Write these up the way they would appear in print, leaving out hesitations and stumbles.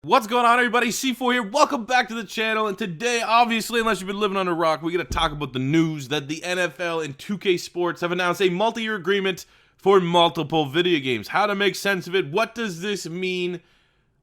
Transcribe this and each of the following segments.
What's going on, everybody? C4 here. Welcome back to the channel. And today, obviously, unless you've been living under a rock, we're going to talk about the news that the NFL and 2K Sports have announced a multi-year agreement for multiple video games. How to make sense of it? What does this mean?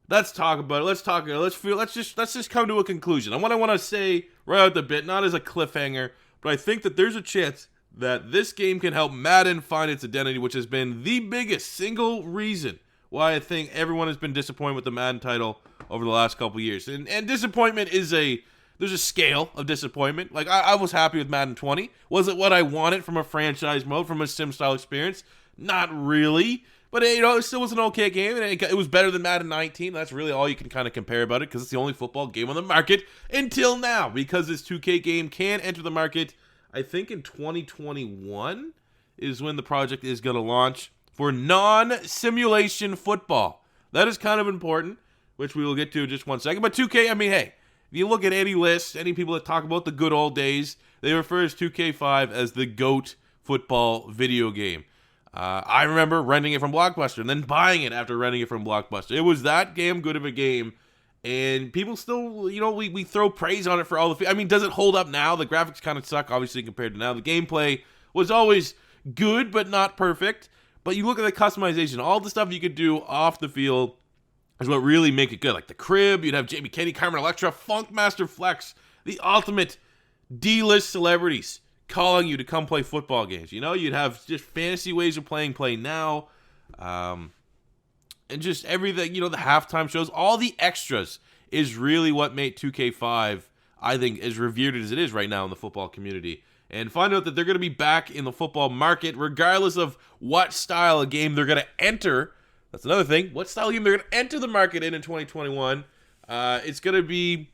Let's talk about it. Let's just come to a conclusion. And what I want to say right out the bit, not as a cliffhanger, but I think that there's a chance that this game can help Madden find its identity, which has been the biggest single reason why I think everyone has been disappointed with the Madden title over the last couple years. And disappointment is there's a scale of disappointment. Like, I was happy with Madden 20. Was it what I wanted from a franchise mode, from a sim-style experience? Not really. But, it still was an okay game, and it was better than Madden 19. That's really all you can kind of compare about it, because it's the only football game on the market until now, because this 2K game can enter the market, I think in 2021 is when the project is going to launch for non-simulation football. That is kind of important, which we will get to in just one second. But 2K, I mean, hey, if you look at any list, any people that talk about the good old days, they refer to 2K5 as the GOAT football video game. I remember renting it from Blockbuster and then buying it after renting it from Blockbuster. It was that damn good of a game, and people still, we throw praise on it for all the... I mean, does it hold up now? The graphics kind of suck, obviously, compared to now. The gameplay was always good, but not perfect. But you look at the customization, all the stuff you could do off the field is what really make it good. Like the crib, you'd have Jamie Kennedy, Carmen Electra, Funkmaster Flex, the ultimate D-list celebrities calling you to come play football games. You'd have just fantasy ways of playing Play Now, and just everything, the halftime shows, all the extras is really what made 2K5, I think, as revered as it is right now in the football community. And find out that they're going to be back in the football market regardless of what style of game they're going to enter. That's another thing. What style of game they're going to enter the market in 2021. It's going to be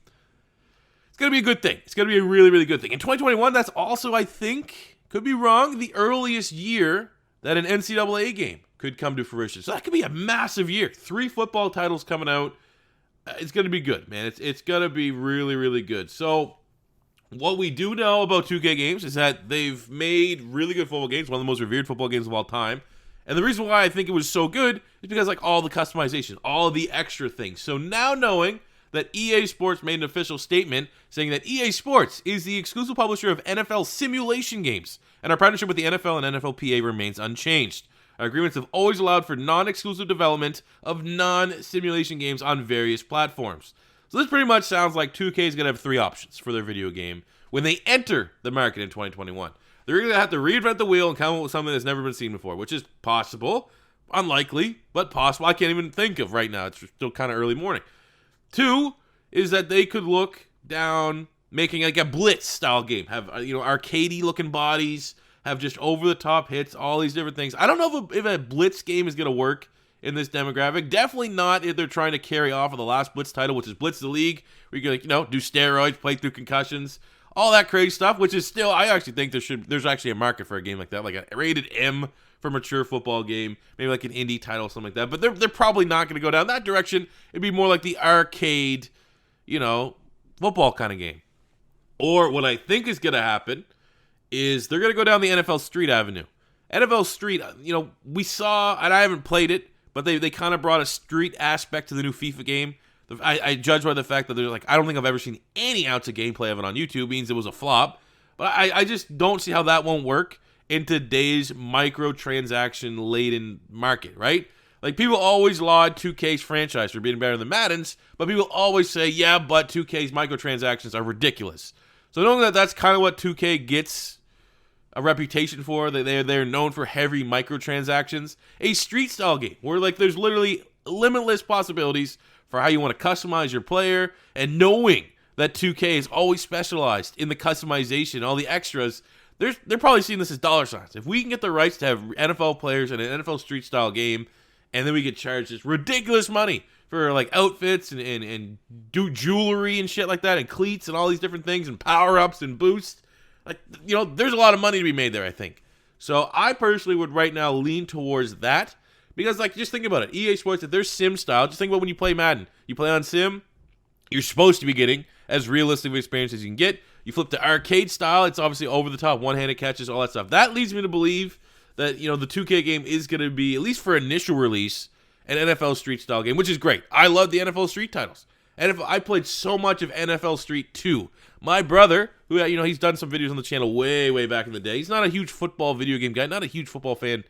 a good thing. It's going to be a really, really good thing. In 2021, that's also, I think, could be wrong, the earliest year that an NCAA game could come to fruition. So that could be a massive year. 3 football titles coming out. It's going to be good, man. It's going to be really, really good. So what we do know about 2K games is that they've made really good football games, one of the most revered football games of all time. And the reason why I think it was so good is because, like, all the customization, all the extra things. So now knowing that EA Sports made an official statement saying that EA Sports is the exclusive publisher of NFL simulation games, and our partnership with the NFL and NFLPA remains unchanged. Our agreements have always allowed for non-exclusive development of non-simulation games on various platforms. So this pretty much sounds like 2K is going to have 3 options for their video game when they enter the market in 2021. They're going to have to reinvent the wheel and come up with something that's never been seen before, which is possible, unlikely, but possible. I can't even think of right now. It's still kind of early morning. 2 is that they could look down making like a Blitz-style game, have arcadey looking bodies, have just over-the-top hits, all these different things. I don't know if a Blitz game is going to work in this demographic. Definitely not if they're trying to carry off of the last Blitz title, which is Blitz the League, where you can, do steroids, play through concussions, all that crazy stuff, which is still, I actually think there's actually a market for a game like that, like a rated M for mature football game, maybe like an indie title or something like that. But they're probably not going to go down that direction. It'd be more like the arcade, football kind of game. Or what I think is going to happen is they're going to go down the NFL Street Avenue. NFL Street, we saw, and I haven't played it, but they kind of brought a street aspect to the new FIFA game. I judge by the fact that they're like, I don't think I've ever seen any ounce of gameplay of it on YouTube. It means it was a flop. But I just don't see how that won't work in today's microtransaction-laden market, right? Like, people always laud 2K's franchise for being better than Madden's, but people always say, yeah, but 2K's microtransactions are ridiculous. So knowing that that's kind of what 2K gets a reputation for, that they're known for heavy microtransactions, a street-style game where, like, there's literally limitless possibilities for how you want to customize your player, and knowing that 2K is always specialized in the customization, all the extras, they're probably seeing this as dollar signs. If we can get the rights to have NFL players in an NFL street-style game, and then we get charged this ridiculous money for, like, outfits and do jewelry and shit like that, and cleats and all these different things, and power-ups and boosts, like, there's a lot of money to be made there, I think. So I personally would right now lean towards that. Because, like, just think about it. EA Sports, if they're sim style, just think about when you play Madden. You play on sim, you're supposed to be getting as realistic of experience as you can get. You flip to arcade style, it's obviously over the top, one-handed catches, all that stuff. That leads me to believe that, the 2K game is going to be, at least for initial release, an NFL Street style game, which is great. I love the NFL Street titles. I played so much of NFL Street 2. My brother, who, he's done some videos on the channel way back in the day. He's not a huge football video game guy, not a huge football fan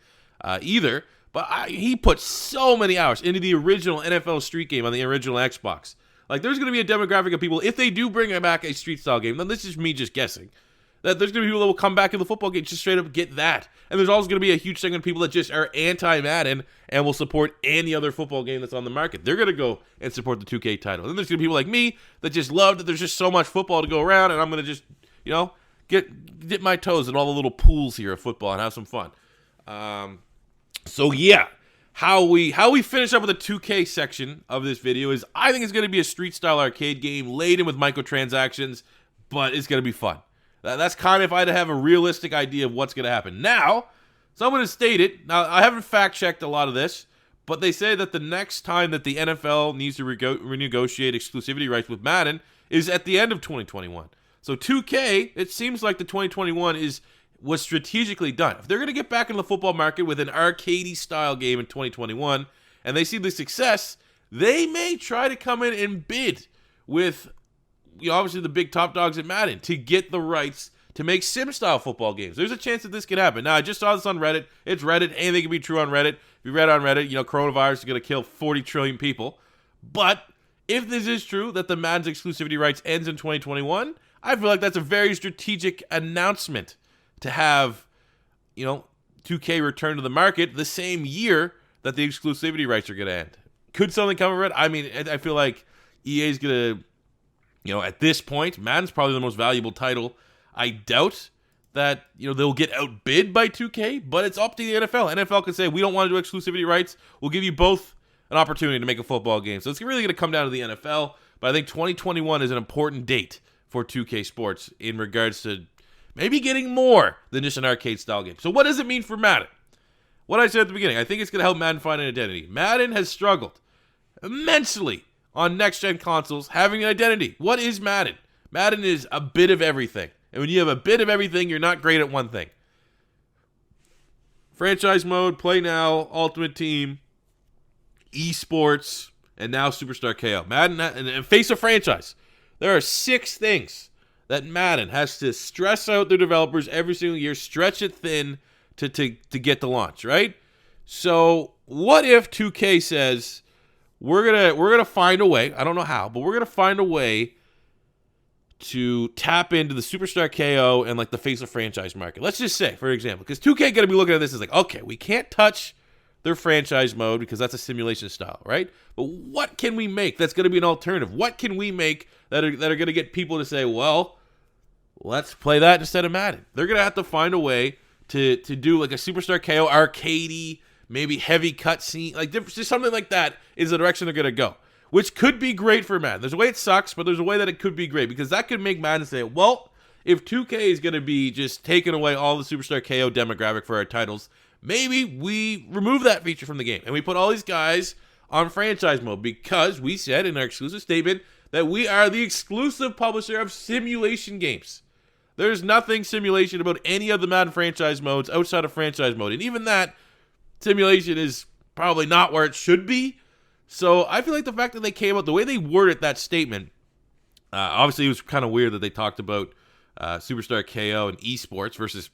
either, but he put so many hours into the original NFL Street game on the original Xbox. Like, there's going to be a demographic of people, if they do bring back a Street style game, then this is me just guessing, that there's going to be people that will come back in the football game just straight up get that. And there's also going to be a huge segment of people that just are anti-Madden and will support any other football game that's on the market. They're going to go and support the 2K title. And then there's going to be people like me that just love that there's just so much football to go around, and I'm going to just, dip my toes in all the little pools here of football and have some fun. So yeah, how we finish up with the 2K section of this video is, I think it's going to be a street-style arcade game laden with microtransactions, but it's going to be fun. That's kind of if I had to have a realistic idea of what's going to happen. Now, so I'm going to state it. Now, I haven't fact-checked a lot of this, but they say that the next time that the NFL needs to renegotiate exclusivity rights with Madden is at the end of 2021. So 2K, it seems like the 2021 was strategically done. If they're going to get back into the football market with an arcade-style game in 2021, and they see the success, they may try to come in and bid with obviously the big top dogs at Madden to get the rights to make sim-style football games. There's a chance that this could happen. Now, I just saw this on Reddit. It's Reddit. Anything can be true on Reddit. If you read on Reddit, coronavirus is going to kill 40 trillion people. But if this is true, that the Madden's exclusivity rights ends in 2021, I feel like that's a very strategic announcement to have, 2K return to the market the same year that the exclusivity rights are going to end. Could something come of it? I mean, I feel like EA's going to, at this point, Madden's probably the most valuable title. I doubt that, they'll get outbid by 2K, but it's up to the NFL. NFL can say, we don't want to do exclusivity rights. We'll give you both an opportunity to make a football game. So it's really going to come down to the NFL, but I think 2021 is an important date for 2K Sports in regards to maybe getting more than just an arcade-style game. So what does it mean for Madden? What I said at the beginning, I think it's going to help Madden find an identity. Madden has struggled immensely on next-gen consoles having an identity. What is Madden? Madden is a bit of everything. And when you have a bit of everything, you're not great at one thing. Franchise mode, play now, ultimate team, esports, and now Superstar KO. Madden and face a franchise. There are 6 things that Madden has to stress out their developers every single year, stretch it thin to get the launch, right? So what if 2K says, we're gonna find a way, I don't know how, but we're gonna find a way to tap into the Superstar KO and like the face of franchise market. Let's just say, for example, because 2K gonna be looking at this as like, okay, we can't touch their franchise mode because that's a simulation style, right? But what can we make that's gonna be an alternative? What can we make that are gonna get people to say, well, let's play that instead of Madden? They're gonna have to find a way to do like a Superstar KO arcadey, maybe heavy cutscene, like just something like that is the direction they're gonna go, which could be great for Madden. There's a way it sucks, but there's a way that it could be great because that could make Madden say, well, if 2K is gonna be just taking away all the Superstar KO demographic for our titles, maybe we remove that feature from the game and we put all these guys on franchise mode because we said in our exclusive statement that we are the exclusive publisher of simulation games. There's nothing simulation about any of the Madden franchise modes outside of franchise mode. And even that simulation is probably not where it should be. So I feel like the fact that they came out, the way they worded that statement, obviously it was kind of weird that they talked about Superstar KO and esports versus,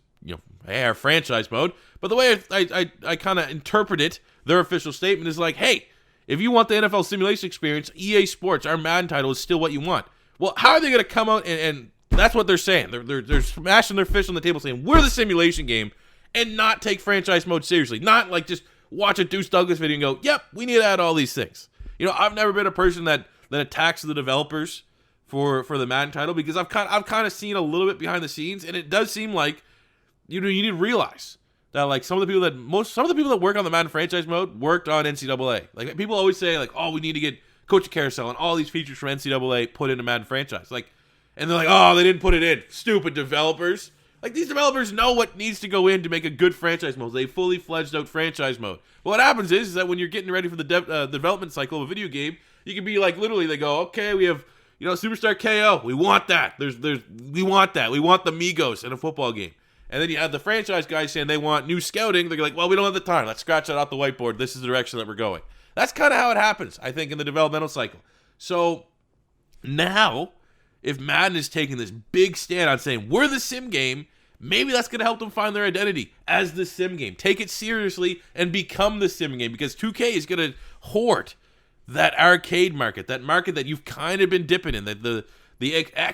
our franchise mode. But the way I kind of interpret it, their official statement is like, hey, if you want the NFL simulation experience, EA Sports, our Madden title, is still what you want. Well, how are they going to come out and that's what they're saying. They're smashing their fist on the table saying, we're the simulation game and not take franchise mode seriously. Not like just watch a Deuce Douglas video and go, yep, we need to add all these things. I've never been a person that attacks the developers for the Madden title because I've kind of seen a little bit behind the scenes, and it does seem like you need to realize that like some of the people that work on the Madden franchise mode worked on NCAA. Like people always say like, oh, we need to get Coach Carousel and all these features from NCAA put into Madden franchise. Like, and they're like, oh, they didn't put it in. Stupid developers. Like, these developers know what needs to go in to make a good franchise mode. They fully fledged out franchise mode. But what happens is that when you're getting ready for the development cycle of a video game, you can be like, literally, they go, okay, we have, Superstar KO. We want that. We want that. We want the Migos in a football game. And then you have the franchise guys saying they want new scouting. They're like, well, we don't have the time. Let's scratch that off the whiteboard. This is the direction that we're going. That's kind of how it happens, I think, in the developmental cycle. So now, if Madden is taking this big stand on saying, we're the sim game, maybe that's going to help them find their identity as the sim game. Take it seriously and become the sim game, because 2K is going to hoard that arcade market, that market that you've kind of been dipping in, the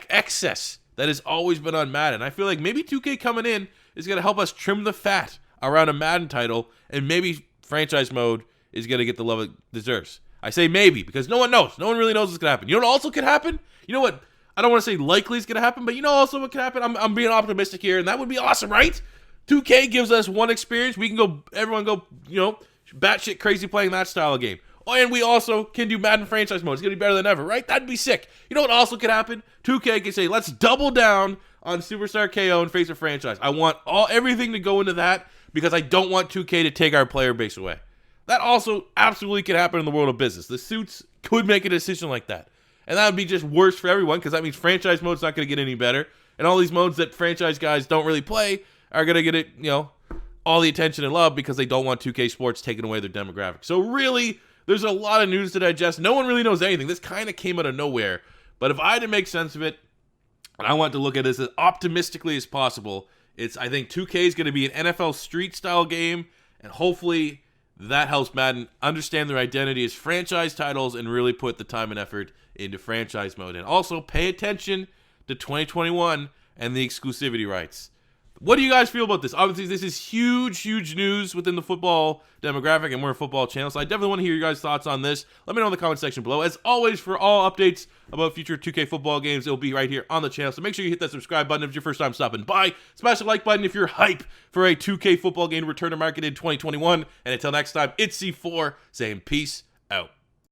excess that has always been on Madden. I feel like maybe 2K coming in is going to help us trim the fat around a Madden title, and maybe franchise mode is going to get the love it deserves. I say maybe because no one knows. No one really knows what's going to happen. You know what also could happen? You know what? I don't want to say likely is going to happen, but you know also what could happen? I'm being optimistic here, and that would be awesome, right? 2K gives us one experience. We can go, everyone go, batshit crazy playing that style of game. Oh, and we also can do Madden franchise mode. It's going to be better than ever, right? That'd be sick. You know what also could happen? 2K can say, let's double down on Superstar KO and Face of Franchise. I want everything to go into that because I don't want 2K to take our player base away. That also absolutely could happen in the world of business. The suits could make a decision like that. And that would be just worse for everyone because that means franchise mode's not going to get any better. And all these modes that franchise guys don't really play are going to get it, all the attention and love because they don't want 2K Sports taking away their demographic. So really, there's a lot of news to digest. No one really knows anything. This kind of came out of nowhere. But if I had to make sense of it, and I want to look at this as optimistically as possible, I think 2K is going to be an NFL Street style game, and hopefully that helps Madden understand their identity as franchise titles and really put the time and effort into franchise mode. And also pay attention to 2021 and the exclusivity rights. What do you guys feel about this? Obviously, this is huge news within the football demographic, and we're a football channel, so I definitely want to hear your guys' thoughts on this. Let me know in the comment section below. As always, for all updates about future 2K football games, it'll be right here on the channel, so make sure you hit that subscribe button if it's your first time stopping by. Smash the like button if you're hype for a 2K football game return to market in 2021. And until next time, it's C4 saying peace out.